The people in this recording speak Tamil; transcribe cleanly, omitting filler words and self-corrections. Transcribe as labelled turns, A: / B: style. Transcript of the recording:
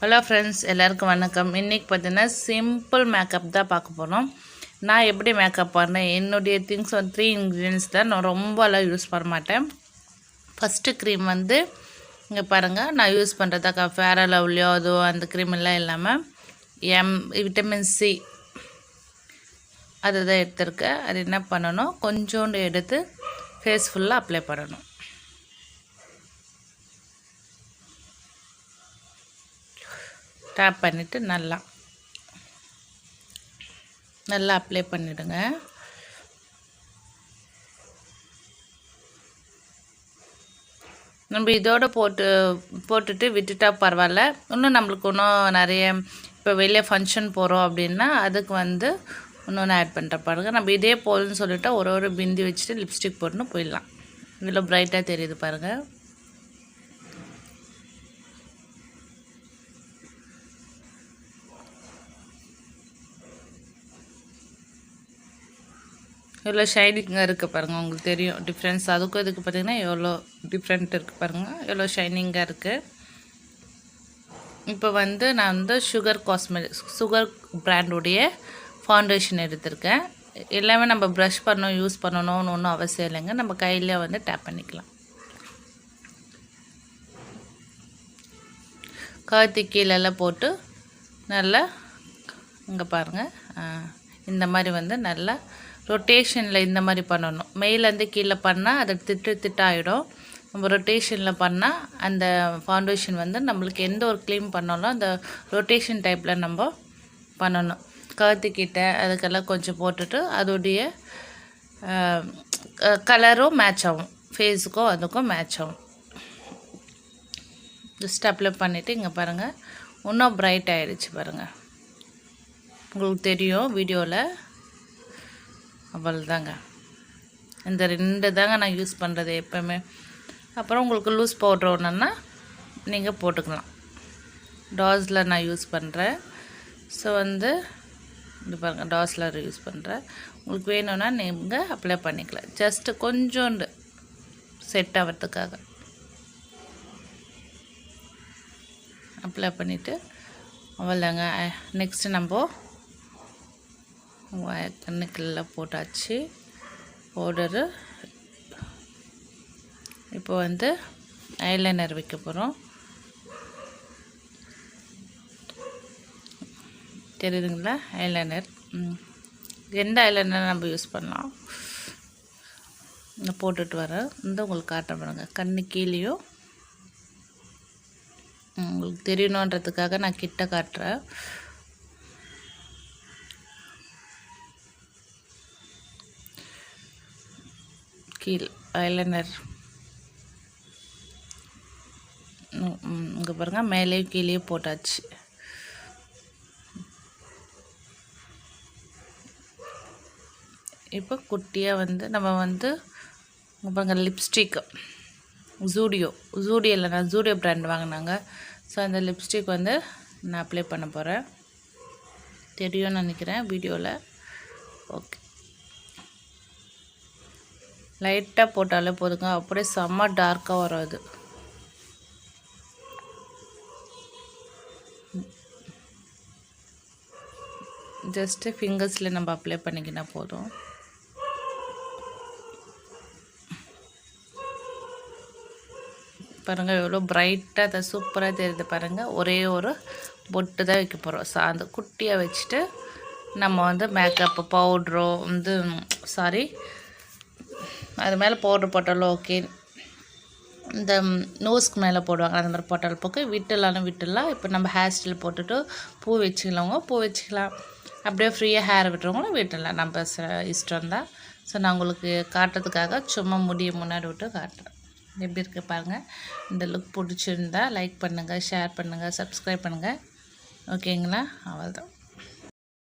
A: ஹலோ ஃப்ரெண்ட்ஸ், எல்லாருக்கும் வணக்கம். இன்றைக்கி பார்த்தீங்கன்னா சிம்பிள் மேக்கப் தான் பார்க்க போகிறோம். நான் எப்படி மேக்கப் பண்ணேன், என்னுடைய திங்ஸ் 3 இன்க்ரீடியன்ஸ் தான். நான் ரொம்பலாம் யூஸ் பண்ண மாட்டேன். ஃபஸ்ட்டு க்ரீம் இங்கே பாருங்கள், நான் யூஸ் பண்ணுறதாக்கா ஃபேர் அண்ட் லவ்லியோ அதோ அந்த க்ரீம் எல்லாம் இல்லாமல் விட்டமின் சி அதுதான் எடுத்திருக்கேன். அது என்ன பண்ணணும், கொஞ்சோண்டு எடுத்து ஃபேஸ் ஃபுல்லாக அப்ளை பண்ணணும். டேப் பண்ணிவிட்டு நல்லா அப்ளை பண்ணிவிடுங்க. நம்ம இதோடு போட்டுட்டு விட்டுட்டா பரவாயில்ல. இன்னும் நம்மளுக்கு இன்னும் நிறைய இப்போ வெளியே ஃபங்க்ஷன் போகிறோம் அப்படின்னா அதுக்கு இன்னொன்று ஆட் பண்ணுற பாருங்கள். நம்ம இதே போதுன்னு சொல்லிவிட்டா ஒரு பிந்தி வச்சுட்டு லிப்ஸ்டிக் போட்டுன்னு போயிடலாம். இவ்வளோ ப்ரைட்டாக தெரியுது பாருங்கள். எவ்வளோ ஷைனிங்காக இருக்குது பாருங்கள், உங்களுக்கு தெரியும் டிஃப்ரென்ஸ். அதுக்கும் இதுக்கு பார்த்திங்கன்னா எவ்வளோ டிஃப்ரெண்ட் இருக்குது பாருங்கள், எவ்வளோ ஷைனிங்காக இருக்குது. இப்போ நான் சுகர் பிராண்டுடைய ஃபவுண்டேஷன் எடுத்திருக்கேன். எல்லாமே நம்ம ப்ரஷ் யூஸ் பண்ணணும்னு ஒன்றும் அவசியம் இல்லைங்க. நம்ம கையில் டேப் பண்ணிக்கலாம். கழுத்து கீழெல்லாம் போட்டு நல்லா இங்கே பாருங்கள், இந்த மாதிரி நல்லா ரொட்டேஷனில் இந்த மாதிரி பண்ணணும். மேலேருந்து கீழே பண்ணால் அது திட்டாகிடும். நம்ம ரொட்டேஷனில் பண்ணால் அந்த ஃபவுண்டேஷன் நம்மளுக்கு எந்த ஒரு க்ளீன் பண்ணாலும் அந்த ரொட்டேஷன் டைப்பில் நம்ம பண்ணணும். கழுத்துக்கிட்ட அதுக்கெல்லாம் கொஞ்சம் போட்டுட்டு அதோடைய கலரும் மேட்ச் ஆகும், ஃபேஸுக்கும் அதுக்கும் மேட்ச் ஆகும். ஜஸ்ட் அப்ளை பண்ணிவிட்டு இங்கே பாருங்கள், இன்னும் ப்ரைட் ஆகிடுச்சு பாருங்கள், உங்களுக்கு தெரியும் வீடியோவில். அவ்வளோதாங்க. இந்த 2 தாங்க நான் யூஸ் பண்ணுறது எப்போவுமே. அப்புறம் உங்களுக்கு லூஸ் பவுட்ரு ஒன்றுன்னா நீங்கள் போட்டுக்கலாம். டாஸ்லர் நான் யூஸ் பண்ணுறேன். ஸோ இது பாருங்கள், டாஸ்லர் யூஸ் பண்ணுறேன். உங்களுக்கு வேணும்னா நீங்கள் அப்ளை பண்ணிக்கலாம். ஜஸ்ட்டு கொஞ்சோண்டு செட் ஆகிறதுக்காக அப்ளை பண்ணிவிட்டு அவ்வளோதாங்க. நெக்ஸ்ட்டு நம்ம கண்ணுக்கெல்லாம் போட்டாச்சு பவுடரு. இப்போ ஐலைனர் வைக்க போகிறோம். தெரியுதுங்களா? ஐலைனர் எந்த ஐலைனர் நம்ம யூஸ் பண்ணலாம். நான் போட்டுட்டு வரேன், உங்களுக்கு காட்ட பாருங்க. கண்ணு கீழேயும் உங்களுக்கு தெரியணுன்றதுக்காக நான் கிட்ட காட்டுறேன். கீழ் ஐலைனர் இங்கே பாருங்கள், மேலேயும் கீழேயும் போட்டாச்சு. இப்போ குட்டியாக நம்ம இங்கே பாருங்கள், லிப்ஸ்டிக் ஜூடியோவில் நான் ஜூடியோ பிராண்ட் வாங்கினாங்க. ஸோ அந்த லிப்ஸ்டிக் நான் அப்ளை பண்ண போகிறேன். தெரியும்னு நினைக்கிறேன் வீடியோவில். ஓகே, லைட்டாக போட்டாலே போதுங்க, அப்படியே செம்ம டார்க்காக வரும். அது ஜஸ்ட்டு ஃபிங்கர்ஸில் நம்ம அப்ளை பண்ணிக்கினா போதும். பாருங்கள், எவ்வளோ ப்ரைட்டாக அதை சூப்பராக தெரியுது பாருங்கள். ஒரே ஒரு பொட்டு தான் வைக்க போகிறோம். ஸோ அந்த குட்டியாக வச்சுட்டு நம்ம மேக்கப்பு பவுட்ரோ அது மேலே பவுட்ரு போட்டாலும் ஓகே. இந்த நோஸ்க்கு மேலே போடுவாங்க, அந்த மாதிரி போட்டாலும் போக்கு விட்டுடலாம். இப்போ நம்ம ஹேர் ஸ்டைல் போட்டுட்டு பூ வச்சுக்கலாம். அப்படியே ஃப்ரீயாக ஹேர் விட்டுறவங்களும் விட்டுடலாம், நம்ம இஷ்டம் தான். ஸோ நான் உங்களுக்கு காட்டுறதுக்காக சும்மா முடியை முன்னாடி விட்டு காட்டுறேன். எப்படி இருக்குது பாருங்கள். இந்த லுக் பிடிச்சிருந்தா லைக் பண்ணுங்கள், ஷேர் பண்ணுங்கள், சப்ஸ்கிரைப் பண்ணுங்கள். ஓகேங்களா? அவ்வளோதான்.